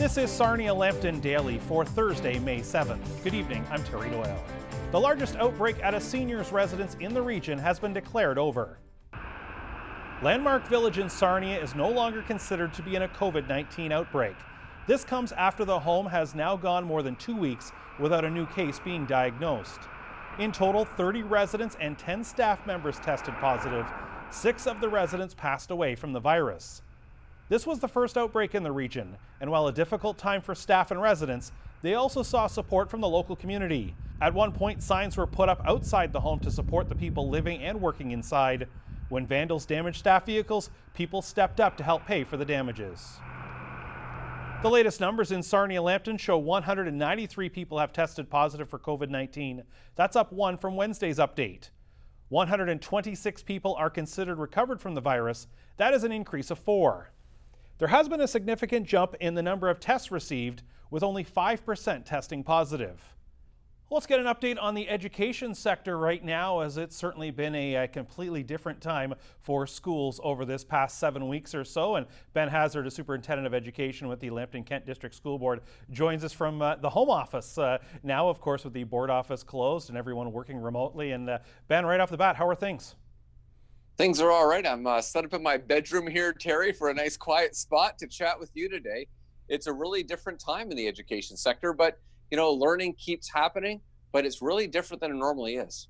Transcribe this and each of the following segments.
This is Sarnia Lambton Daily for Thursday, May 7th. Good evening, I'm Terry Doyle. The largest outbreak at a seniors' residence in the region has been declared over. Landmark Village in Sarnia is no longer considered to be in a COVID-19 outbreak. This comes after the home has now gone more than 2 weeks without a new case being diagnosed. In total, 30 residents and 10 staff members tested positive. 6 of the residents passed away from the virus. This was the first outbreak in the region, and while a difficult time for staff and residents, they also saw support from the local community. At one point, signs were put up outside the home to support the people living and working inside. When vandals damaged staff vehicles, people stepped up to help pay for the damages. The latest numbers in Sarnia Lambton show 193 people have tested positive for COVID-19. That's up 1 from Wednesday's update. 126 people are considered recovered from the virus. That is an increase of 4. There has been a significant jump in the number of tests received, with only 5% testing positive. Let's get an update on the education sector right now, as it's certainly been a completely different time for schools over this past 7 weeks or so. And Ben Hazzard, a superintendent of education with the Lambton Kent District School Board, joins us from the home office now, of course, with the board office closed and everyone working remotely. And Ben, right off the bat, how are things? Things are all right. I'm set up in my bedroom here, Terry, for a nice quiet spot to chat with you today. It's a really different time in the education sector, but you know, learning keeps happening, but it's really different than it normally is.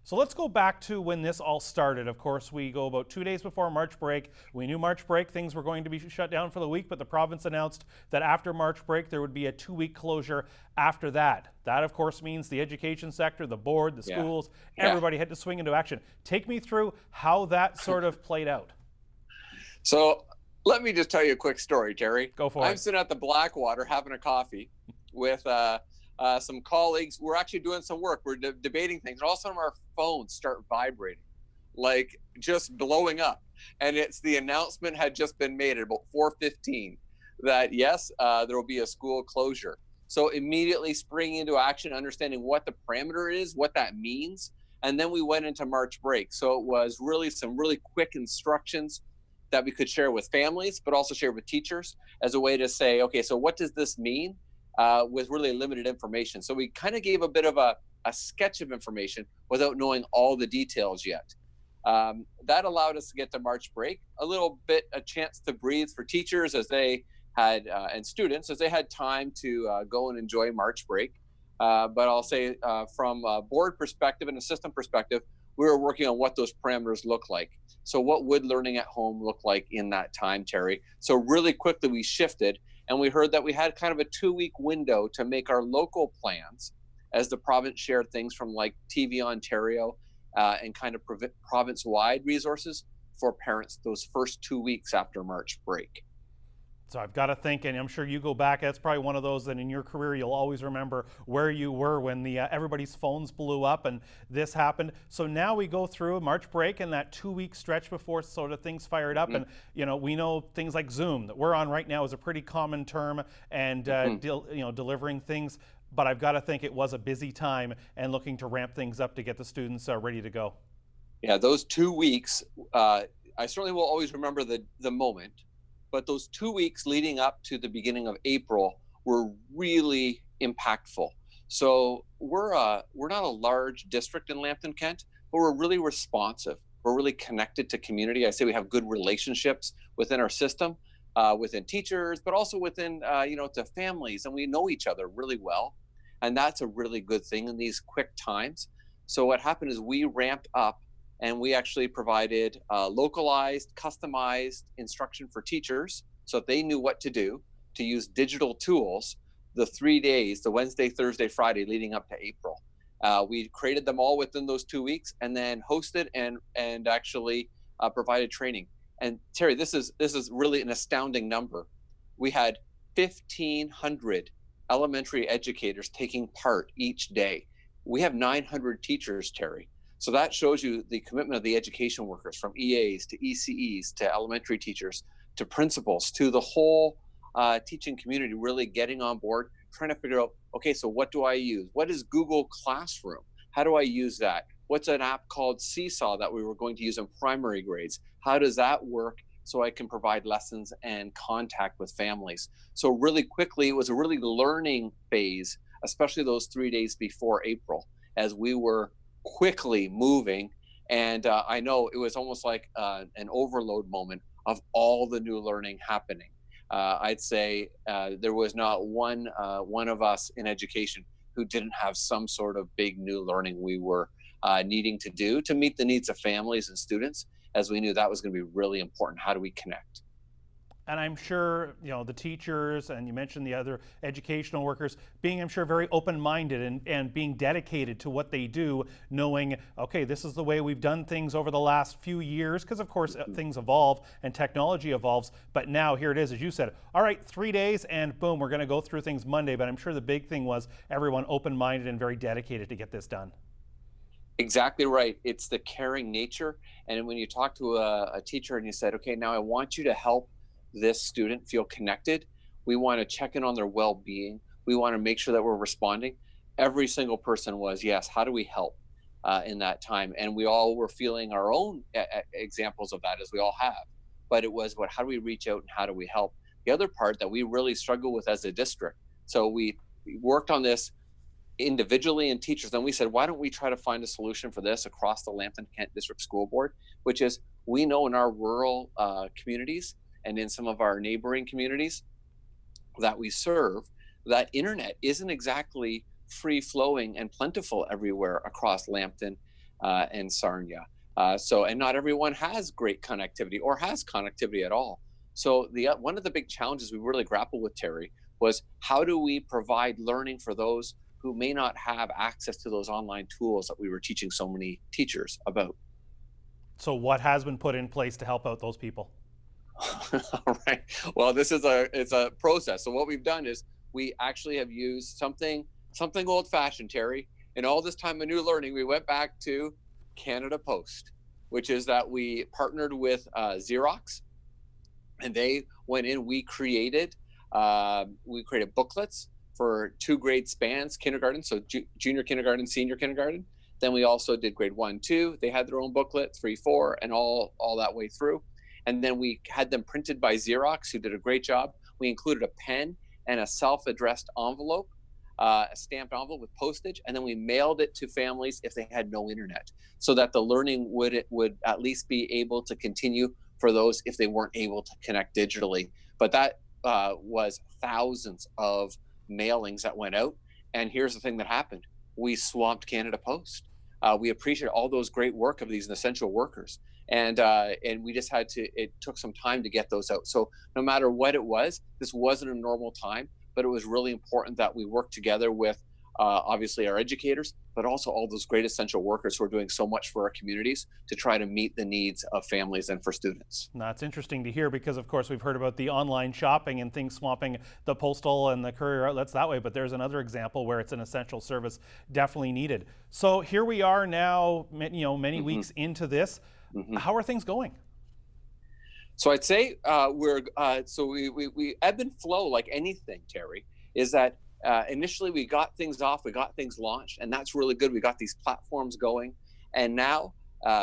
So let's go back to when this all started. Of course, we go about 2 days before March break. We knew March break, things were going to be shut down for the week, but the province announced that after March break, there would be a 2-week closure after that. That, of course, means the education sector, the board, the schools, everybody had to swing into action. Take me through how that sort of played out. So let me just tell you a quick story, Terry. Go for it. I'm sitting at the Blackwater having a coffee with some colleagues. We're actually doing some work. We're debating things. And all of a sudden our phones start vibrating, like just blowing up. And it's the announcement had just been made at about 4:15 that yes, there will be a school closure. So immediately springing into action, understanding what the parameter is, what that means. And then we went into March break. So it was really some really quick instructions that we could share with families, but also share with teachers as a way to say, okay, so what does this mean? With really limited information. So we kind of gave a bit of a sketch of information without knowing all the details yet. That allowed us to get to March break, a chance to breathe for teachers as they had, and students as they had time to go and enjoy March break. But I'll say from a board perspective and a system perspective, we were working on what those parameters look like. So what would learning at home look like in that time, Terry? So really quickly we shifted, and we heard that we had kind of a 2-week window to make our local plans as the province shared things from like TV Ontario and kind of province-wide resources for parents those first 2 weeks after March break. So I've got to think, and I'm sure you go back, that's probably one of those that in your career you'll always remember where you were when everybody's phones blew up and this happened. So now we go through March break and that 2-week stretch before sort of things fired up. And you know, we know things like Zoom that we're on right now is a pretty common term, and delivering things. But I've got to think it was a busy time and looking to ramp things up to get the students ready to go. Yeah, those 2 weeks, I certainly will always remember the moment. But those 2 weeks leading up to the beginning of April were really impactful. So we're not a large district in Lambton, Kent, but we're really responsive. We're really connected to community. I say we have good relationships within our system, within teachers, but also within to families, and we know each other really well. And that's a really good thing in these quick times. So what happened is we ramped up, and we actually provided localized, customized instruction for teachers so that they knew what to do to use digital tools the 3 days, the Wednesday, Thursday, Friday leading up to April. We created them all within those 2 weeks and then hosted and actually provided training. And Terry, this is really an astounding number. We had 1,500 elementary educators taking part each day. We have 900 teachers, Terry. So that shows you the commitment of the education workers, from EAs to ECEs to elementary teachers to principals to the whole teaching community really getting on board, trying to figure out, okay, so what do I use? What is Google Classroom? How do I use that? What's an app called Seesaw that we were going to use in primary grades? How does that work so I can provide lessons and contact with families. So really quickly, it was a really learning phase, especially those 3 days before April, as we were quickly moving. And I know it was almost like an overload moment of all the new learning happening. I'd say there was not one of us in education who didn't have some sort of big new learning we were needing to do to meet the needs of families and students, as we knew that was going to be really important. How do we connect? And I'm sure, the teachers, and you mentioned the other educational workers, being, I'm sure, very open-minded and being dedicated to what they do, knowing, okay, this is the way we've done things over the last few years, because of course things evolve and technology evolves, but now here it is, as you said, all right, 3 days and boom, we're going to go through things Monday, but I'm sure the big thing was everyone open-minded and very dedicated to get this done. Exactly right. It's the caring nature. And when you talk to a teacher and you said, okay, now I want you to help this student feel connected. We want to check in on their well-being. We want to make sure that we're responding. Every single person was, yes, how do we help in that time? And we all were feeling our own examples of that, as we all have. But it was, how do we reach out and how do we help? The other part that we really struggle with as a district. So we worked on this individually and teachers. Then we said, why don't we try to find a solution for this across the Lambton-Kent District School Board, which is, we know in our rural communities and in some of our neighboring communities that we serve, that internet isn't exactly free-flowing and plentiful everywhere across Lambton and Sarnia. And not everyone has great connectivity or has connectivity at all. So one of the big challenges we really grappled with, Terry, was how do we provide learning for those who may not have access to those online tools that we were teaching so many teachers about? So what has been put in place to help out those people? All right. Well, it's a process. So what we've done is we actually have used something old-fashioned, Terry. In all this time of new learning, we went back to Canada Post, which is that we partnered with Xerox, and they went in. We created booklets for 2 grade spans, kindergarten, so junior kindergarten, senior kindergarten. Then we also did grade 1, 2. They had their own booklet, 3, 4, and all that way through. And then we had them printed by Xerox, who did a great job. We included a pen and a self-addressed envelope, a stamped envelope with postage, and then we mailed it to families if they had no internet, so that the learning would at least be able to continue for those if they weren't able to connect digitally. But that was thousands of mailings that went out. And here's the thing that happened. We swamped Canada Post. We appreciate all those great work of these essential workers. And we just it took some time to get those out. So no matter what it was, this wasn't a normal time, but it was really important that we worked together with obviously our educators, but also all those great essential workers who are doing so much for our communities to try to meet the needs of families and for students. That's interesting to hear, because of course we've heard about the online shopping and things swamping the postal and the courier outlets that way, but there's another example where it's an essential service definitely needed. So here we are now, many weeks into this. How are things going? So I'd say we ebb and flow like anything, Terry, is that initially we got things off, we got things launched, and that's really good. We got these platforms going, and now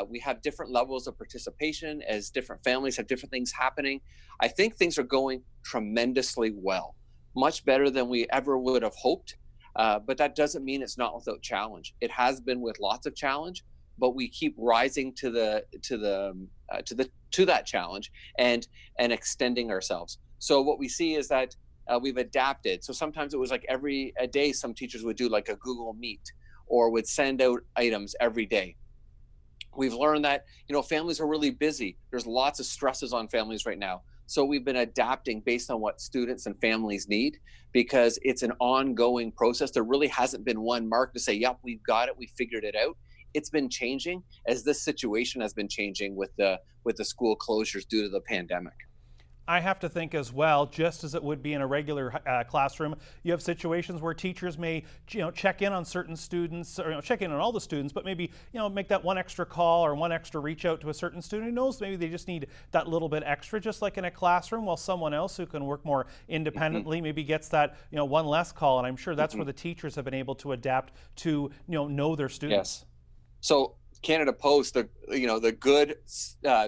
we have different levels of participation as different families have different things happening. I think things are going tremendously well, much better than we ever would have hoped, but that doesn't mean it's not without challenge. It has been with lots of challenge, but we keep rising to that challenge and extending ourselves. So what we see is that we've adapted. So sometimes it was like every day, some teachers would do like a Google Meet or would send out items every day. We've learned that, families are really busy. There's lots of stresses on families right now. So we've been adapting based on what students and families need, because it's an ongoing process. There really hasn't been one mark to say, yep, we've got it, we figured it out. It's been changing as this situation has been changing with the school closures due to the pandemic. I have to think as well, just as it would be in a regular classroom, you have situations where teachers may, check in on certain students, or check in on all the students, but maybe, make that one extra call or one extra reach out to a certain student who knows maybe they just need that little bit extra, just like in a classroom, while someone else who can work more independently maybe gets that, one less call. And I'm sure that's where the teachers have been able to adapt to, know their students. Yes. So Canada Post, the good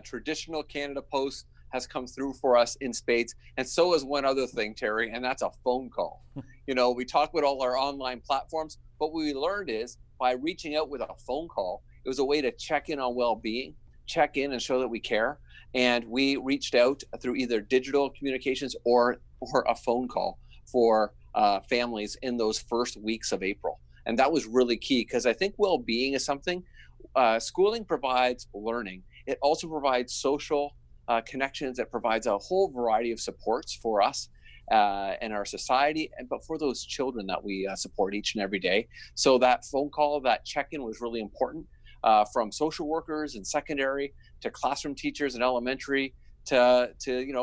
traditional Canada Post has come through for us in spades. And so is one other thing, Terry, and that's a phone call. We talk about all our online platforms, but what we learned is by reaching out with a phone call, it was a way to check in on well-being, check in and show that we care. And we reached out through either digital communications or a phone call for families in those first weeks of April. And that was really key, because I think well-being is something, schooling provides learning. It also provides social connections. It provides a whole variety of supports for us and our society, but for those children that we support each and every day. So that phone call, that check-in was really important, from social workers in secondary to classroom teachers in elementary to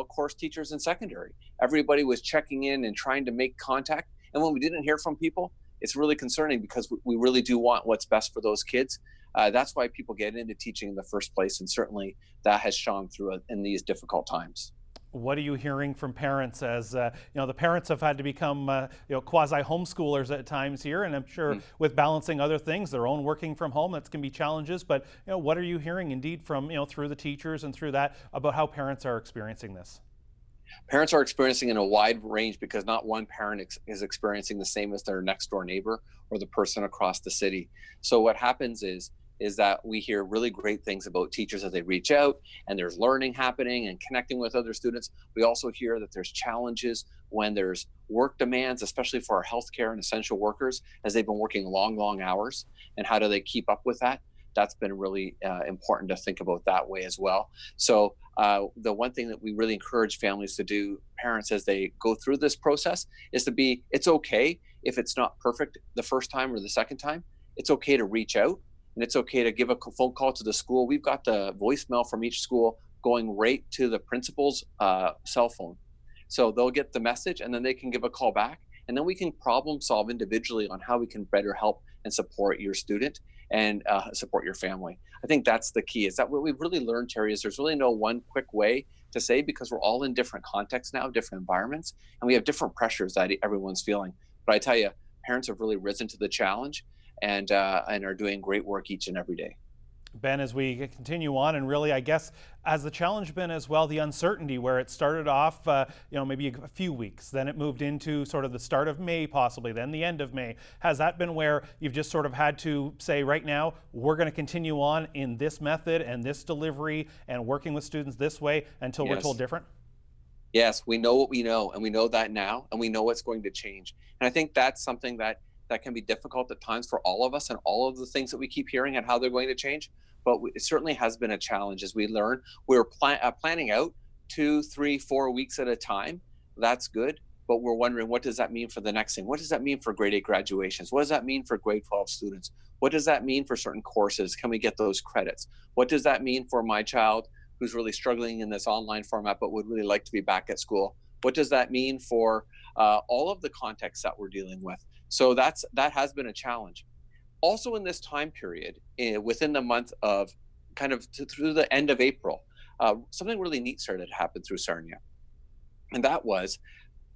course teachers in secondary. Everybody was checking in and trying to make contact. And when we didn't hear from people, it's really concerning, because we really do want what's best for those kids. That's why people get into teaching in the first place. And certainly that has shone through in these difficult times. What are you hearing from parents as, the parents have had to become, quasi homeschoolers at times here, and I'm sure with balancing other things, their own working from home, that can be challenges, but, what are you hearing indeed from, through the teachers and through that about how parents are experiencing this? Parents are experiencing in a wide range, because not one parent is experiencing the same as their next door neighbor or the person across the city. So what happens is that we hear really great things about teachers as they reach out, and there's learning happening and connecting with other students. We also hear that there's challenges when there's work demands, especially for our healthcare and essential workers, as they've been working long hours, and how do they keep up with that? That's been really important to think about that way as well. So the one thing that we really encourage families to do, parents, as they go through this process, is it's okay if it's not perfect the first time or the second time. It's okay to reach out. And it's okay to give a phone call to the school. We've got the voicemail from each school going right to the principal's cell phone. So they'll get the message, and then they can give a call back. And then we can problem solve individually on how we can better help and support your student and support your family. I think that's the key. Is that what we've really learned, Terry, is there's really no one quick way to say, because we're all in different contexts now, different environments, and we have different pressures that everyone's feeling. But I tell you, parents have really risen to the challenge, and are doing great work each and every day. Ben, as we continue on, and really, I guess, has the challenge been as well the uncertainty, where it started off, maybe a few weeks, then it moved into sort of the start of May, possibly, then the end of May. Has that been where you've just sort of had to say, right now, we're going to continue on in this method and this delivery and working with students this way until we're told different? Yes, we know what we know, and we know that now, and we know what's going to change. And I think that's something that can be difficult at times for all of us, and all of the things that we keep hearing and how they're going to change. But it certainly has been a challenge as we learn. We're planning out 2, 3, 4 weeks at a time. That's good. But we're wondering, what does that mean for the next thing? What does that mean for grade 8 graduations? What does that mean for grade 12 students? What does that mean for certain courses? Can we get those credits? What does that mean for my child who's really struggling in this online format but would really like to be back at school? What does that mean for all of the contexts that we're dealing with? So that has been a challenge. Also in this time period, within the month of through the end of April, something really neat started to happen through Sarnia. And that was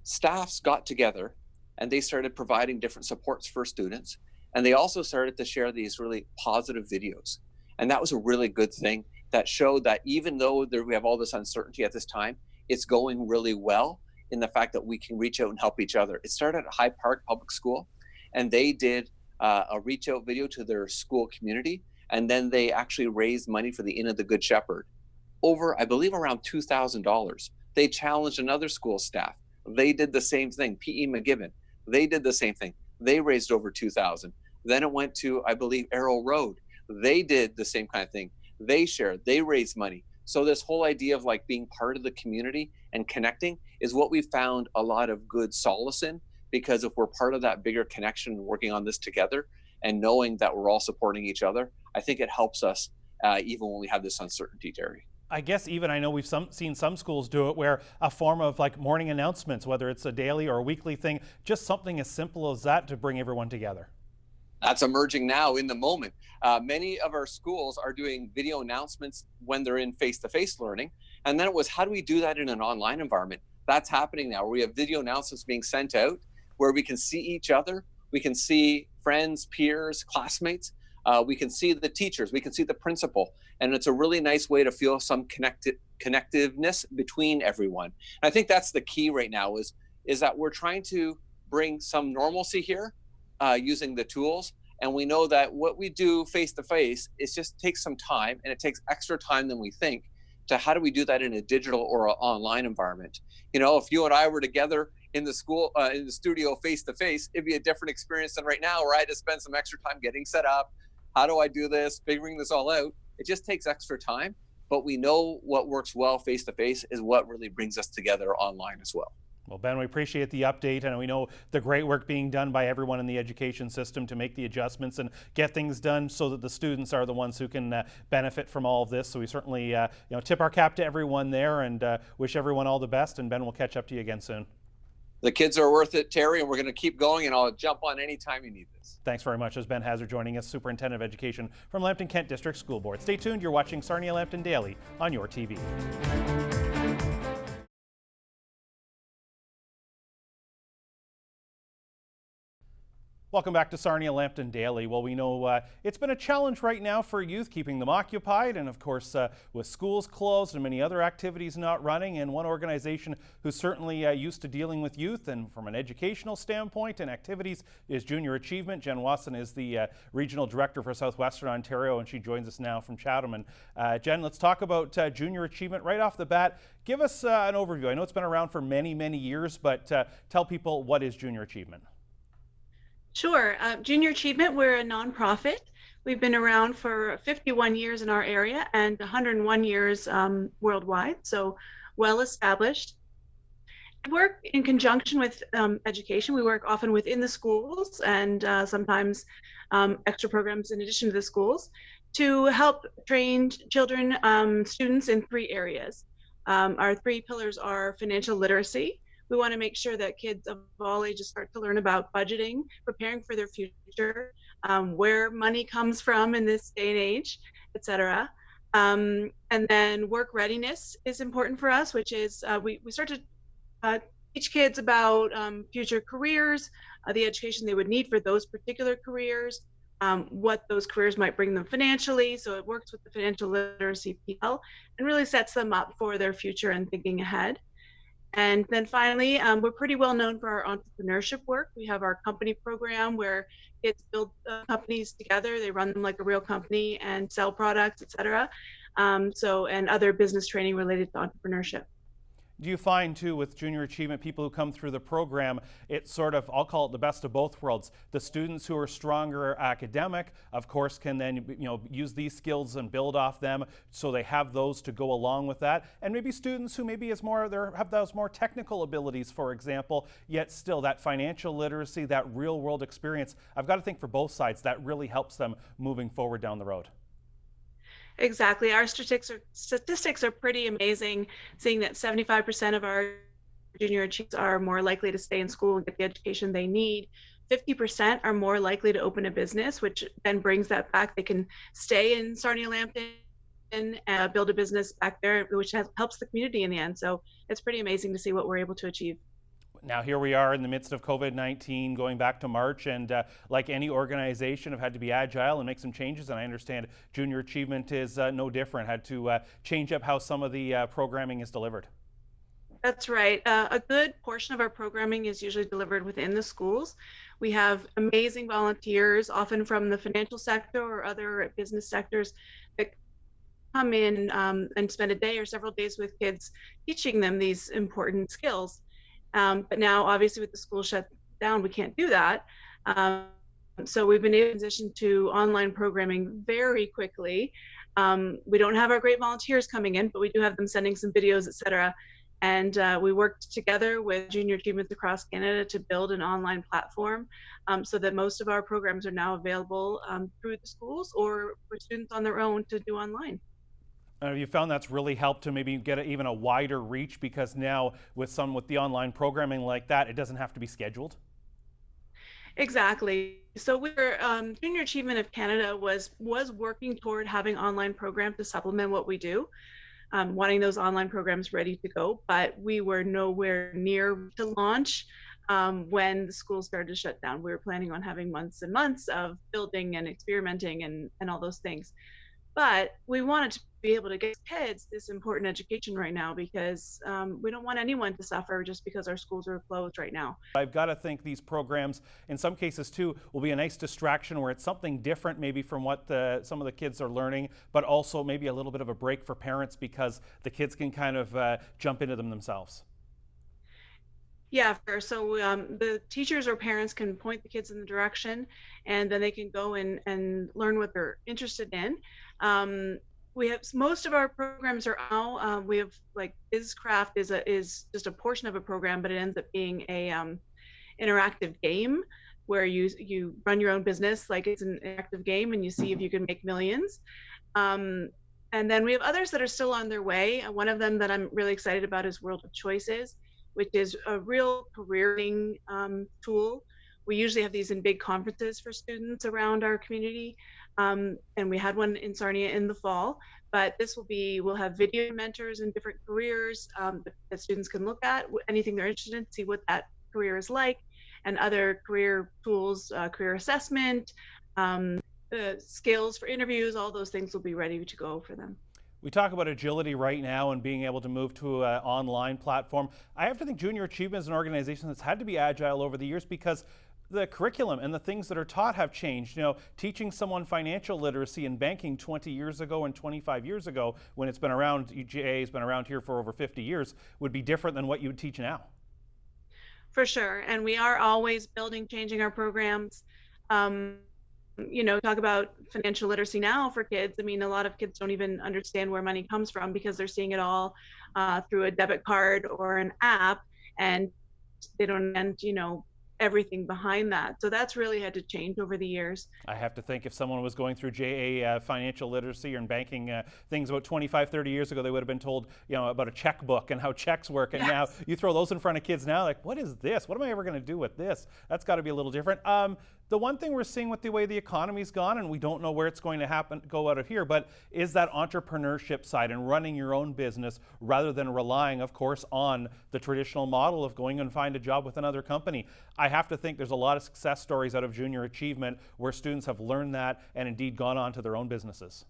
staffs got together and they started providing different supports for students. And they also started to share these really positive videos. And that was a really good thing that showed that even though we have all this uncertainty at this time, it's going really well in the fact that we can reach out and help each other. It started at High Park Public School, and they did a reach out video to their school community, and then they actually raised money for the Inn of the Good Shepherd, over, I believe, around $2,000. They challenged another school staff. They did the same thing. P.E. McGibbon, they did the same thing. They raised over $2,000. Then it went to, I believe, Arrow Road. They did the same kind of thing. They shared, they raised money. So this whole idea of being part of the community and connecting is what we found a lot of good solace in, because if we're part of that bigger connection and working on this together and knowing that we're all supporting each other, I think it helps us even when we have this uncertainty, Terry. I guess even I know we've seen some schools do it where a form of morning announcements, whether it's a daily or a weekly thing, just something as simple as that to bring everyone together. That's emerging now in the moment. Many of our schools are doing video announcements when they're in face-to-face learning. And then it was, how do we do that in an online environment? That's happening now, where we have video announcements being sent out, where we can see each other. We can see friends, peers, classmates. We can see the teachers. We can see the principal. And it's a really nice way to feel some connectiveness between everyone. And I think that's the key right now is that we're trying to bring some normalcy here using the tools. And we know that what we do face to face, it just takes some time, and it takes extra time than we think to how do we do that in a digital or an online environment. You know, if you and I were together in the studio face to face, it'd be a different experience than right now where I had to spend some extra time getting set up. How do I do this? Figuring this all out. It just takes extra time, but we know what works well face to face is what really brings us together online as well. Well, Ben, we appreciate the update, and we know the great work being done by everyone in the education system to make the adjustments and get things done so that the students are the ones who can benefit from all of this. So we certainly tip our cap to everyone there and wish everyone all the best. And Ben, we'll catch up to you again soon. The kids are worth it, Terry, and we're going to keep going, and I'll jump on anytime you need this. Thanks very much. As Ben Hazzard joining us, Superintendent of Education from Lambton Kent District School Board. Stay tuned. You're watching Sarnia Lambton Daily on your TV. Welcome back to Sarnia Lambton Daily. Well, we know it's been a challenge right now for youth, keeping them occupied, and of course with schools closed and many other activities not running. And one organization who's certainly used to dealing with youth and from an educational standpoint and activities is Junior Achievement. Jenne Wason is the Regional Director for Southwestern Ontario, and she joins us now from Chatham. And Jen, let's talk about Junior Achievement right off the bat. Give us an overview. I know it's been around for many, many years, but tell people, what is Junior Achievement? Sure. Junior Achievement, we're a nonprofit. We've been around for 51 years in our area and 101 years worldwide, so well established. We work in conjunction with education. We work often within the schools and sometimes extra programs in addition to the schools to help train children, students in 3 areas. Our 3 pillars are financial literacy. We want to make sure that kids of all ages start to learn about budgeting, preparing for their future, where money comes from in this day and age, etc. And then work readiness is important for us, which is we start to teach kids about future careers, the education they would need for those particular careers, what those careers might bring them financially. So it works with the financial literacy PL and really sets them up for their future and thinking ahead. And then finally, we're pretty well known for our entrepreneurship work. We have our company program where kids build companies together. They run them like a real company and sell products, etc. And other business training related to entrepreneurship. Do you find too with Junior Achievement, people who come through the program, it's sort of, I'll call it the best of both worlds. The students who are stronger academic, of course, can then use these skills and build off them, so they have those to go along with that. And maybe students who maybe have those more technical abilities, for example, yet still that financial literacy, that real world experience. I've got to think for both sides, that really helps them moving forward down the road. Exactly. Our statistics are pretty amazing, seeing that 75% of our junior achievers are more likely to stay in school and get the education they need. 50% are more likely to open a business, which then brings that back. They can stay in Sarnia Lambton and build a business back there, which helps the community in the end. So it's pretty amazing to see what we're able to achieve. Now here we are in the midst of COVID-19, going back to March, and like any organization, have had to be agile and make some changes. And I understand Junior Achievement is no different, had to change up how some of the programming is delivered. That's right. A good portion of our programming is usually delivered within the schools. We have amazing volunteers, often from the financial sector or other business sectors, that come in and spend a day or several days with kids, teaching them these important skills. But now, obviously, with the school shut down, we can't do that. So we've been able to transition to online programming very quickly. We don't have our great volunteers coming in, but we do have them sending some videos, etc. And we worked together with Junior Achievements across Canada to build an online platform so that most of our programs are now available through the schools or for students on their own to do online. Have you found that's really helped to maybe get even a wider reach, because now with the online programming like that, it doesn't have to be scheduled? Exactly. So Junior Achievement of Canada was working toward having online programs to supplement what we do, wanting those online programs ready to go, but we were nowhere near to launch when the schools started to shut down. We were planning on having months and months of building and experimenting and all those things. But we wanted to be able to get kids this important education right now because we don't want anyone to suffer just because our schools are closed right now. I've got to think these programs, in some cases too, will be a nice distraction where it's something different maybe from what some of the kids are learning, but also maybe a little bit of a break for parents because the kids can kind of jump into them themselves. Yeah, sure. So the teachers or parents can point the kids in the direction, and then they can go and learn what they're interested in. We have most of our programs are now. We have like BizCraft is just a portion of a program, but it ends up being a interactive game where you run your own business like it's an interactive game, and you see if you can make millions. And then we have others that are still on their way. One of them that I'm really excited about is World of Choices, which is a real careering tool. We usually have these in big conferences for students around our community. And we had one in Sarnia in the fall, but we'll have video mentors in different careers that students can look at, anything they're interested in, see what that career is like, and other career tools, career assessment, skills for interviews, all those things will be ready to go for them. We talk about agility right now and being able to move to an online platform. I have to think Junior Achievement is an organization that's had to be agile over the years because the curriculum and the things that are taught have changed. You know, teaching someone financial literacy and banking 20 years ago and 25 years ago, when it's been around, UGA has been around here for over 50 years, would be different than what you would teach now. For sure. And we are always building, changing our programs. Talk about financial literacy now for kids. I mean, a lot of kids don't even understand where money comes from because they're seeing it all through a debit card or an app, and they don't understand, everything behind that. So that's really had to change over the years. I have to think if someone was going through JA financial literacy or banking things about 25, 30 years ago, they would have been told, about a checkbook and how checks work. And now you throw those in front of kids now, like, what is this? What am I ever going to do with this? That's got to be a little different. The one thing we're seeing with the way the economy's gone, and we don't know where it's going to go out of here, but is that entrepreneurship side and running your own business rather than relying, of course, on the traditional model of going and find a job with another company. I have to think there's a lot of success stories out of Junior Achievement where students have learned that and indeed gone on to their own businesses.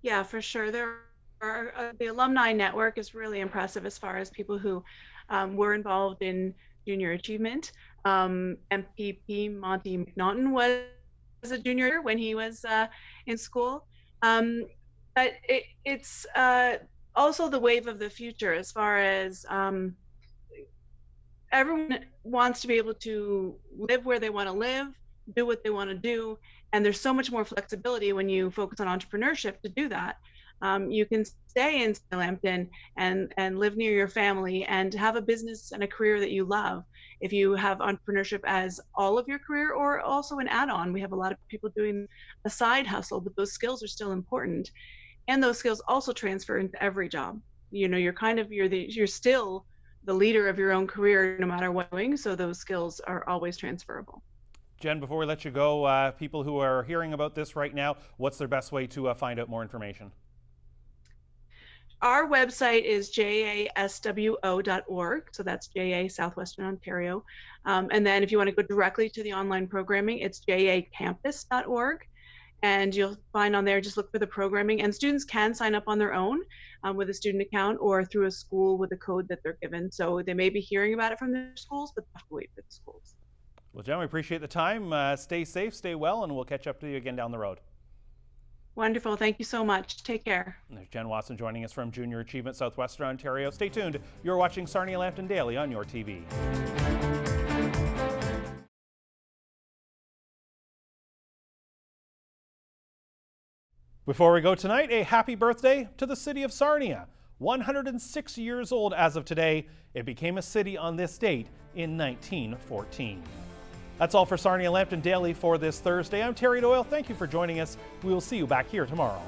Yeah, for sure. The alumni network is really impressive as far as people who were involved in Junior Achievement. MPP Monty McNaughton was a junior when he was in school. But it's also the wave of the future as far as everyone wants to be able to live where they want to live, do what they want to do, and there's so much more flexibility when you focus on entrepreneurship to do that. You can stay in Sarnia Lambton and live near your family and have a business and a career that you love. If you have entrepreneurship as all of your career or also an add-on, we have a lot of people doing a side hustle, but those skills are still important. And those skills also transfer into every job. You're still the leader of your own career no matter what you're doing, so those skills are always transferable. Jen, before we let you go, people who are hearing about this right now, what's their best way to find out more information? Our website is jaswo.org, so that's JA Southwestern Ontario. And then if you want to go directly to the online programming, it's jacampus.org. And you'll find on there, just look for the programming. And students can sign up on their own with a student account or through a school with a code that they're given. So they may be hearing about it from their schools, but they have to wait for the schools. Well, Jen, we appreciate the time. Stay safe, stay well, and we'll catch up to you again down the road. Wonderful. Thank you so much. Take care. There's Jen Wason joining us from Junior Achievement Southwestern Ontario. Stay tuned. You're watching Sarnia Lambton Daily on your TV. Before we go tonight, a happy birthday to the city of Sarnia. 106 years old as of today, it became a city on this date in 1914. That's all for Sarnia Lambton Daily for this Thursday. I'm Terry Doyle. Thank you for joining us. We will see you back here tomorrow.